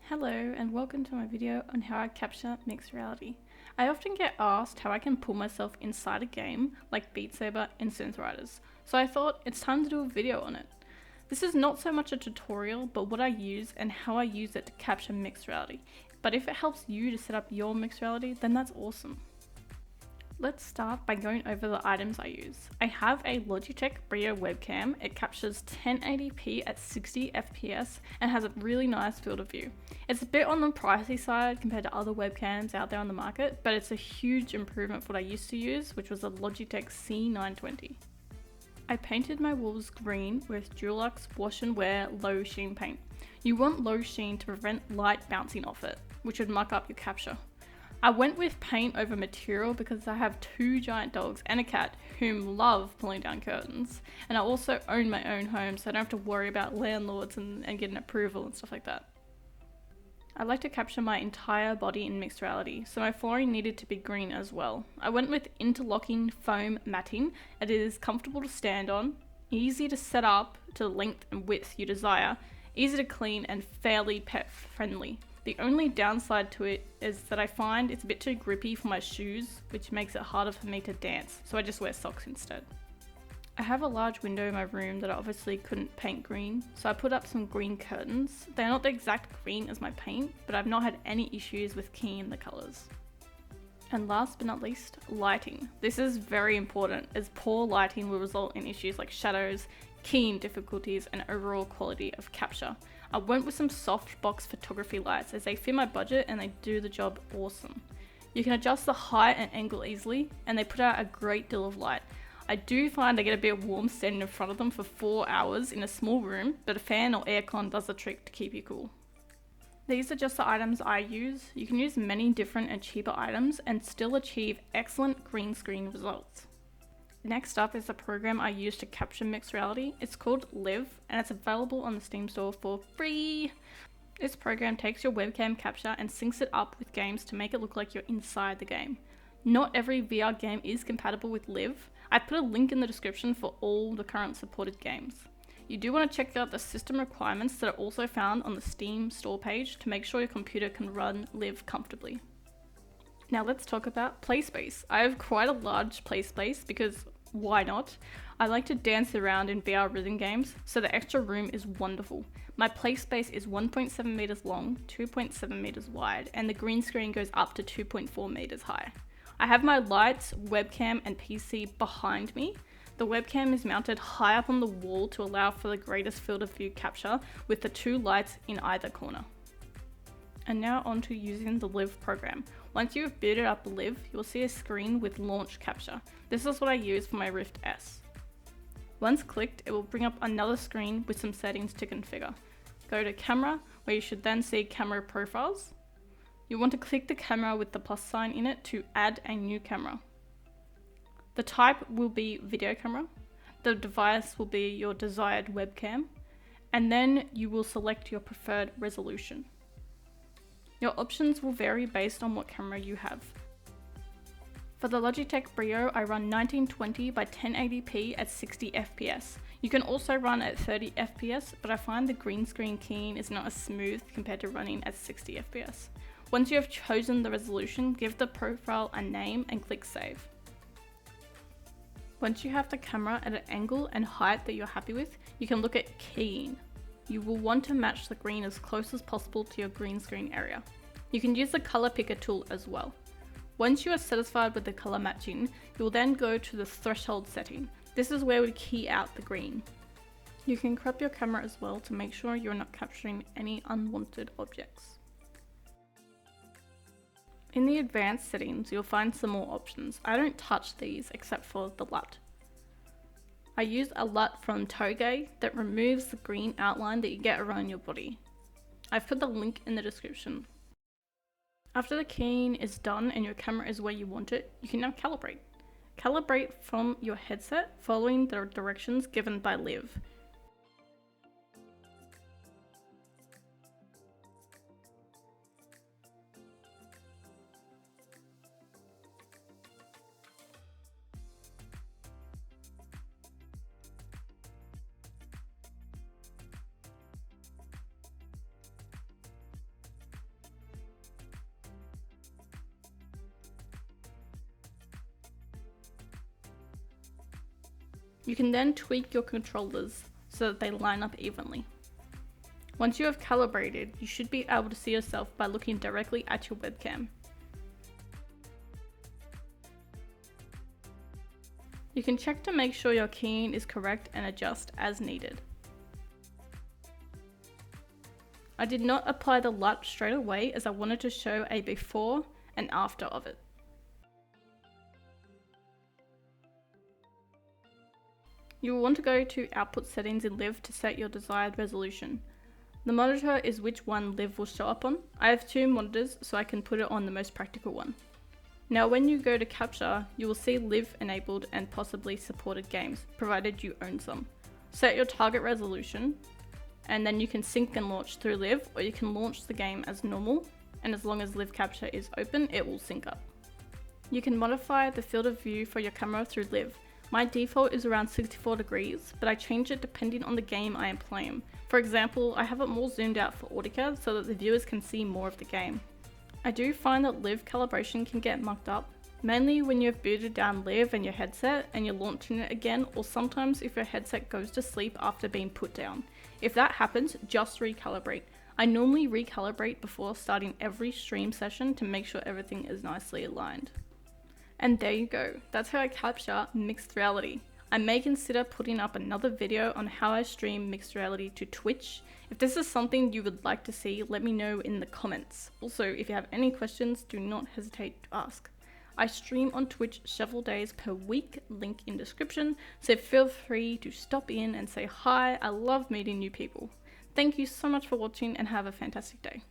Hello and welcome to my video on how I capture mixed reality. I often get asked how I can pull myself inside a game like Beat Saber and Synth Riders, so I thought it's time to do a video on it. This is not so much a tutorial, but what I use and how I use it to capture mixed reality. But if it helps you to set up your mixed reality, then that's awesome. Let's start by going over the items I use. I have a Logitech Brio webcam. It captures 1080p at 60 FPS and has a really nice field of view. It's a bit on the pricey side compared to other webcams out there on the market, but it's a huge improvement for what I used to use, which was a Logitech C920. I painted my walls green with Dulux Wash and Wear Low Sheen paint. You want low sheen to prevent light bouncing off it, which would muck up your capture. I went with paint over material because I have two giant dogs and a cat whom love pulling down curtains, and I also own my own home, so I don't have to worry about landlords and getting approval and stuff like that. I like to capture my entire body in mixed reality, so my flooring needed to be green as well. I went with interlocking foam matting. It is comfortable to stand on, easy to set up to the length and width you desire, easy to clean and fairly pet friendly. The only downside to it is that I find it's a bit too grippy for my shoes, which makes it harder for me to dance, so I just wear socks instead. I have a large window in my room that I obviously couldn't paint green, so I put up some green curtains. They're not the exact green as my paint, but I've not had any issues with keying the colours. And last but not least, lighting. This is very important, as poor lighting will result in issues like shadows, keying difficulties, and overall quality of capture. I went with some softbox photography lights as they fit my budget and they do the job awesome. You can adjust the height and angle easily, and they put out a great deal of light. I do find I get a bit warm standing in front of them for 4 hours in a small room, but a fan or aircon does the trick to keep you cool. These are just the items I use. You can use many different and cheaper items and still achieve excellent green screen results. Next up is the program I use to capture mixed reality. It's called Live, and it's available on the Steam store for free. This program takes your webcam capture and syncs it up with games to make it look like you're inside the game. Not every VR game is compatible with Live. I put a link in the description for all the current supported games. You do want to check out the system requirements that are also found on the Steam store page to make sure your computer can run Live comfortably. Now let's talk about play space. I have quite a large play space because why not? I like to dance around in VR rhythm games, so the extra room is wonderful. My play space is 1.7 meters long, 2.7 meters wide, and the green screen goes up to 2.4 meters high. I have my lights, webcam, and PC behind me. The webcam is mounted high up on the wall to allow for the greatest field of view capture with the two lights in either corner. And now on to using the Live program. Once you've booted up Live, you'll see a screen with launch capture. This is what I use for my Rift S. Once clicked, it will bring up another screen with some settings to configure. Go to camera, where you should then see camera profiles. You want to click the camera with the plus sign in it to add a new camera. The type will be video camera. The device will be your desired webcam. And then you will select your preferred resolution. Your options will vary based on what camera you have. For the Logitech Brio, I run 1920 by 1080p at 60 FPS. You can also run at 30 FPS, but I find the green screen keying is not as smooth compared to running at 60 FPS. Once you have chosen the resolution, give the profile a name and click save. Once you have the camera at an angle and height that you're happy with, you can look at keying. You will want to match the green as close as possible to your green screen area. You can use the color picker tool as well. Once you are satisfied with the color matching, you will then go to the threshold setting. This is where we key out the green. You can crop your camera as well to make sure you're not capturing any unwanted objects. In the advanced settings, you'll find some more options. I don't touch these except for the LUT. I use a LUT from Toge that removes the green outline that you get around your body. I've put the link in the description. After the keying is done and your camera is where you want it, you can now calibrate. Calibrate from your headset following the directions given by Live. You can then tweak your controllers so that they line up evenly. Once you have calibrated, you should be able to see yourself by looking directly at your webcam. You can check to make sure your keying is correct and adjust as needed. I did not apply the LUT straight away as I wanted to show a before and after of it. You will want to go to output settings in Live to set your desired resolution. The monitor is which one Live will show up on. I have two monitors so I can put it on the most practical one. Now when you go to capture, you will see Live enabled and possibly supported games, provided you own some. Set your target resolution, and then you can sync and launch through Live, or you can launch the game as normal, and as long as Live Capture is open, it will sync up. You can modify the field of view for your camera through Live. My default is around 64 degrees, but I change it depending on the game I am playing. For example, I have it more zoomed out for AutoCAD so that the viewers can see more of the game. I do find that Live calibration can get mucked up, mainly when you have booted down Live and your headset and you're launching it again, or sometimes if your headset goes to sleep after being put down. If that happens, just recalibrate. I normally recalibrate before starting every stream session to make sure everything is nicely aligned. And there you go, that's how I capture mixed reality. I may consider putting up another video on how I stream mixed reality to Twitch. If this is something you would like to see, let me know in the comments. Also, if you have any questions, do not hesitate to ask. I stream on Twitch several days per week, link in description, so feel free to stop in and say hi. I love meeting new people. Thank you so much for watching and have a fantastic day.